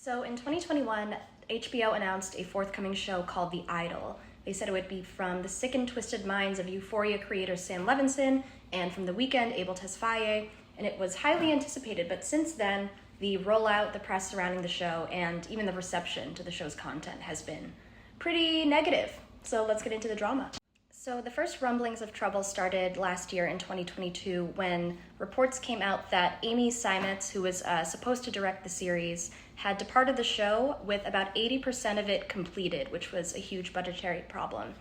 So in 2021, HBO announced a forthcoming show called The Idol. They said it would be from the sick and twisted minds of Euphoria creator Sam Levinson and from The Weeknd, Abel Tesfaye, and it was highly anticipated, but since then, the rollout, the press surrounding the show, and even the reception to the show's content has been pretty negative. So let's get into the drama. So the first rumblings of trouble started last year in 2022 when reports came out that Amy Seimetz, who was supposed to direct the series, had departed the show with about 80% of it completed, which was a huge budgetary problem.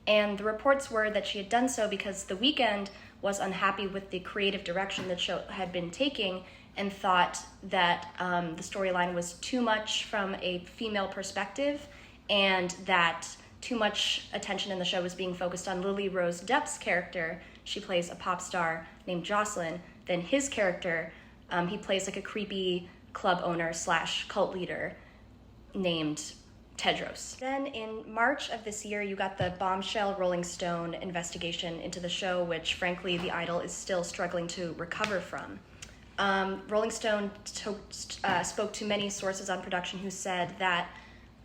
And the reports were that she had done so because The Weeknd was unhappy with the creative direction the show had been taking and thought that the storyline was too much from a female perspective and that too much attention in the show was being focused on Lily Rose Depp's character. She plays a pop star named Jocelyn. Then his character, he plays like a creepy club owner / cult leader named Tedros. Then in March of this year, you got the bombshell Rolling Stone investigation into the show, which frankly, The Idol is still struggling to recover from. Rolling Stone spoke to many sources on production who said that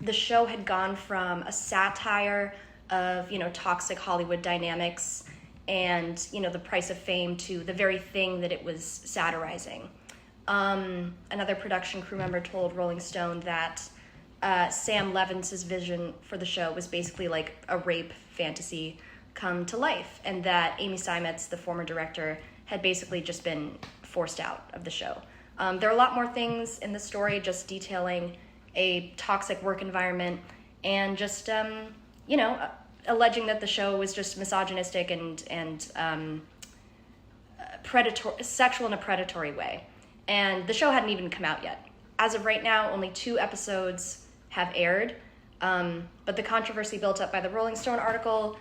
the show had gone from a satire of, toxic Hollywood dynamics and, the price of fame to the very thing that it was satirizing. Another production crew member told Rolling Stone that Sam Levinson's vision for the show was basically like a rape fantasy come to life, and that Amy Seimetz, the former director, had basically just been forced out of the show. There are a lot more things in the story just detailing a toxic work environment and just, alleging that the show was just misogynistic and sexual in a predatory way. And the show hadn't even come out yet. As of right now, only 2 episodes have aired, but the controversy built up by the Rolling Stone article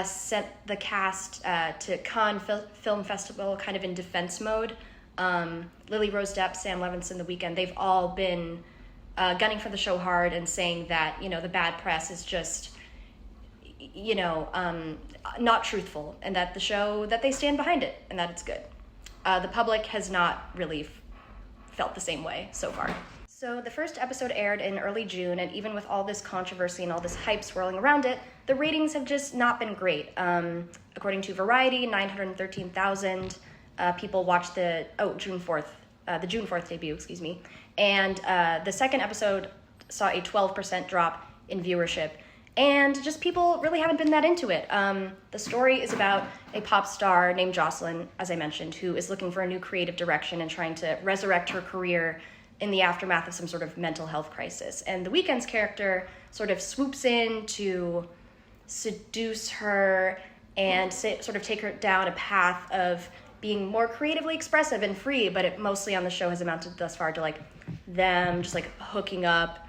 sent the cast to Cannes Film Festival kind of in defense mode. Lily Rose Depp, Sam Levinson, The Weeknd, they've all been gunning for the show hard and saying that, the bad press is just, not truthful, and that the show, that they stand behind it and that it's good. The public has not really felt the same way so far. So the first episode aired in early June, and even with all this controversy and all this hype swirling around it, the ratings have just not been great. According to Variety, 913,000 people watched the June 4th debut, and the second episode saw a 12% drop in viewership, and just people really haven't been that into it. The story is about a pop star named Jocelyn, as I mentioned, who is looking for a new creative direction and trying to resurrect her career in the aftermath of some sort of mental health crisis. And The Weeknd's character sort of swoops in to seduce her and sort of take her down a path of being more creatively expressive and free, but it mostly on the show has amounted thus far to them just hooking up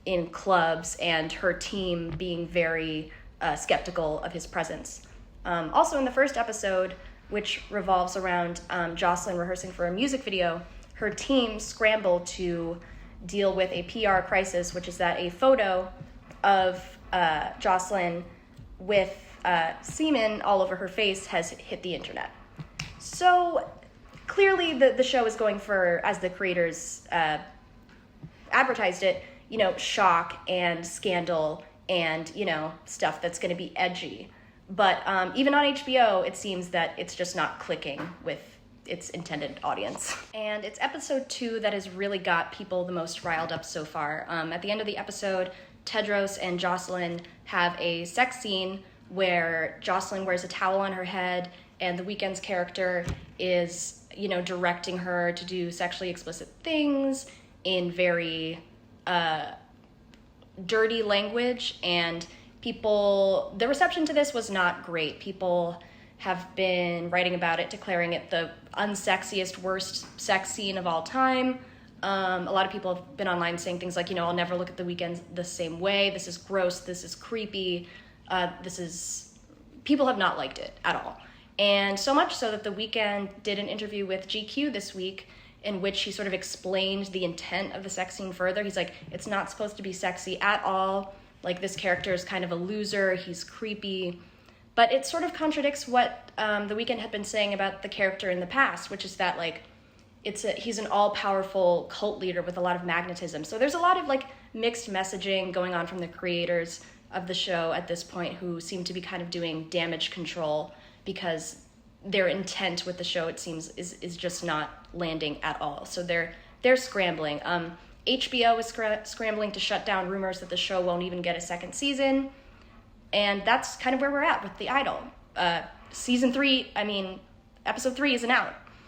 in clubs and her team being very skeptical of his presence. Also in the first episode, which revolves around Jocelyn rehearsing for a music video, her team scrambled to deal with a PR crisis, which is that a photo of Jocelyn with semen all over her face has hit the internet. So clearly the show is going for, as the creators advertised it, shock and scandal and, stuff that's going to be edgy. But even on HBO, it seems that it's just not clicking with its intended audience. And it's episode 2 that has really got people the most riled up so far. At the end of the episode, Tedros and Jocelyn have a sex scene where Jocelyn wears a towel on her head and The Weeknd's character is, directing her to do sexually explicit things in very dirty language, and the reception to this was not great. People have been writing about it, declaring it the unsexiest, worst sex scene of all time. A lot of people have been online saying things like, I'll never look at The Weeknd the same way. This is gross. This is creepy. People have not liked it at all. And so much so that The Weeknd did an interview with GQ this week in which he sort of explained the intent of the sex scene further. He's like, it's not supposed to be sexy at all. This character is kind of a loser. He's creepy. But it sort of contradicts what The Weeknd had been saying about the character in the past, which is that, he's an all-powerful cult leader with a lot of magnetism. So there's a lot of like mixed messaging going on from the creators of the show at this point, who seem to be kind of doing damage control because their intent with the show, it seems, is just not landing at all. So they're scrambling. HBO is scrambling to shut down rumors that the show won't even get a second season, and that's kind of where we're at with The Idol. Episode 3 isn't out.